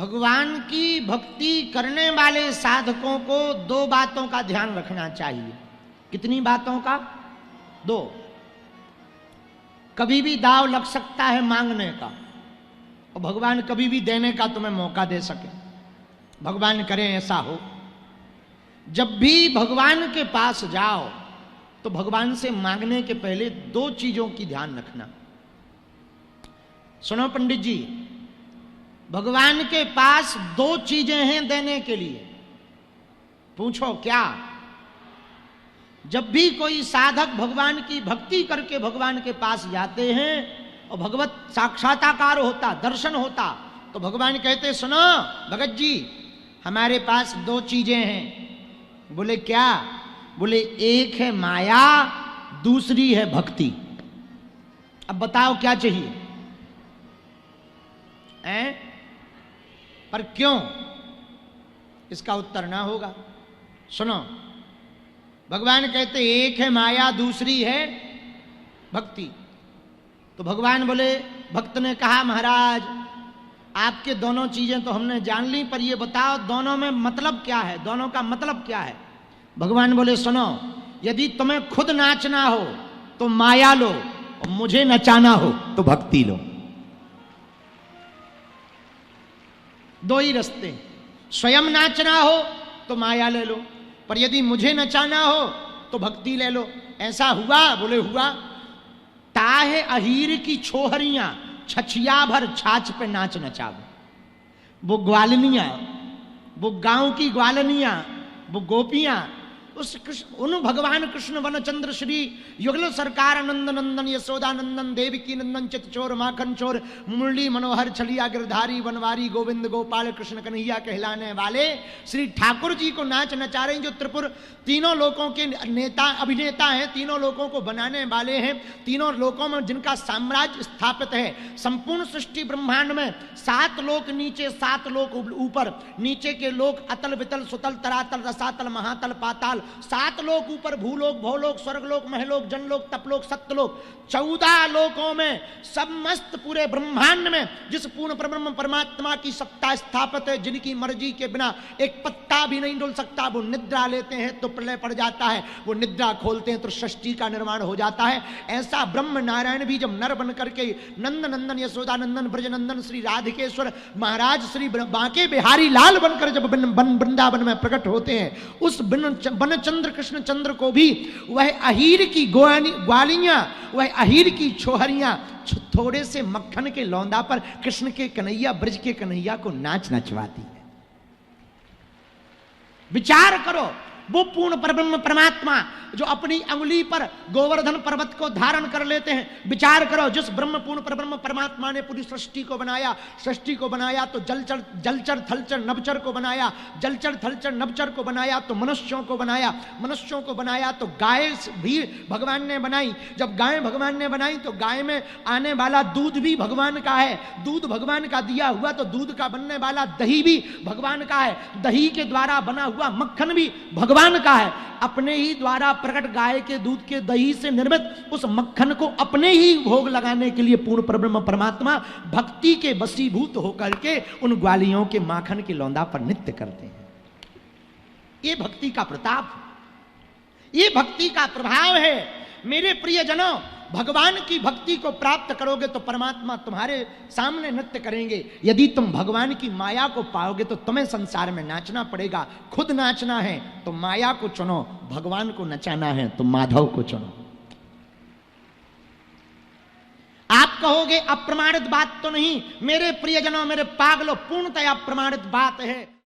भगवान की भक्ति करने वाले साधकों को दो बातों का ध्यान रखना चाहिए। कितनी बातों का? दो। कभी भी दाव लग सकता है मांगने का, और भगवान कभी भी देने का तुम्हें मौका दे सके। भगवान करें ऐसा हो। जब भी भगवान के पास जाओ तो भगवान से मांगने के पहले दो चीजों की ध्यान रखना। सुनो पंडित जी, भगवान के पास दो चीजें हैं देने के लिए। पूछो क्या? जब भी कोई साधक भगवान की भक्ति करके भगवान के पास जाते हैं और भगवत साक्षात्कार होता, दर्शन होता, तो भगवान कहते सुनो भगत जी, हमारे पास दो चीजें हैं। बोले क्या? बोले एक है माया, दूसरी है भक्ति। अब बताओ क्या चाहिए? पर क्यों? इसका उत्तर ना होगा। सुनो, भगवान कहते एक है माया, दूसरी है भक्ति। तो भगवान बोले, भक्त ने कहा महाराज आपके दोनों चीजें तो हमने जान ली, पर ये बताओ दोनों में मतलब क्या है, दोनों का मतलब क्या है? भगवान बोले सुनो, यदि तुम्हें खुद नाचना हो तो माया लो, और मुझे नचाना हो तो भक्ति लो। दो ही रास्ते। स्वयं नाचना हो तो माया ले लो, पर यदि मुझे नचाना हो तो भक्ति ले लो। ऐसा हुआ? बोले हुआ। ताहे अहीर की छोहरियां छछिया भर छाछ पे नाच नचावे। वो ग्वालनियां, वो गांव की ग्वालनियां, वो गोपियां उन भगवान कृष्ण वनचंद्र श्री युगल सरकार नंद नंदन यशोदा नंदन देवकी नंदन चित चोर माखन चोर मुरली मनोहर छलिया गिरधारी बनवारी गोविंद गोपाल कृष्ण कन्हैया कहलाने वाले श्री ठाकुर जी को नाच नचा रहे हैं, जो त्रिपुर तीनों लोकों के नेता अभिनेता हैं, तीनों लोकों को बनाने वाले हैं, तीनों लोकों में जिनका साम्राज्य स्थापित है। संपूर्ण सृष्टि ब्रह्मांड में 7 लोक नीचे, 7 लोक ऊपर, नीचे के लोक अतल वितल सुतल तरातल रसातल महातल पाताल, 7 लोक ऊपर, भूलोक भौलोक स्वर्गलोक महलोक जनलोक तपलोक सत्यलोक, 14 लोकों में सब मस्त पूरे ब्रह्मांड में जिस पूर्ण परब्रह्म परमात्मा की सत्ता स्थापित है, जिनकी मर्जी के बिना एक पत्ता भी नहीं डुल सकता। वो निद्रा लेते हैं तो प्रलय पड़ जाता है, वो निद्रा खोलते हैं तो सृष्टि का निर्माण हो जाता है। ऐसा ब्रह्म नारायण भी जब नर बन करके नंद नंदन यशोदा नंदन ब्रज नंदन श्री राधिकेश्वर महाराज श्री बांके बिहारी लाल बनकर जब वृंदावन में प्रकट होते हैं, उस बनचंद्र कृष्ण चंद्र को भी वह अहीर की ग्वालियां, वह अहीर की छोहरियां थोड़े से मक्खन के लौंदा पर कृष्ण के कन्हैया, ब्रज के कन्हैया को नाच नचवाती है। विचार करो, वो पूर्ण परब्रह्म परमात्मा जो अपनी अंगुली पर गोवर्धन पर्वत को धारण कर लेते हैं। विचार करो, जिस ब्रह्म पूर्ण परब्रह्म परमात्मा ने पूरी सृष्टि को बनाया, सृष्टि को बनाया तो जलचर थलचर नभचर को बनाया, जलचर थलचर नभचर को बनाया तो मनुष्यों को बनाया, मनुष्यों को बनाया तो गाय भी भगवान ने बनाई। जब गाय भगवान ने बनाई तो गाय में आने वाला दूध भी भगवान का है, दूध भगवान का दिया हुआ तो दूध का बनने वाला दही भी भगवान का है, दही के द्वारा बना हुआ मक्खन भी भगवान का है। अपने ही द्वारा प्रकट गाय के दूध के दही से निर्मित उस मक्खन को अपने ही भोग लगाने के लिए पूर्ण परब्रह्म परमात्मा भक्ति के वशीभूत होकर के उन ग्वालियों के माखन के लौंदा पर नृत्य करते हैं। ये भक्ति का प्रताप, ये भक्ति का प्रभाव है। मेरे प्रियजनों, भगवान की भक्ति को प्राप्त करोगे तो परमात्मा तुम्हारे सामने नृत्य करेंगे। यदि तुम भगवान की माया को पाओगे तो तुम्हें संसार में नाचना पड़ेगा। खुद नाचना है तो माया को चुनो, भगवान को नचाना है तो माधव को चुनो। आप कहोगे अप्रमाणित बात तो नहीं। मेरे प्रियजनों, मेरे पागलों, पूर्णतया प्रमाणित बात है।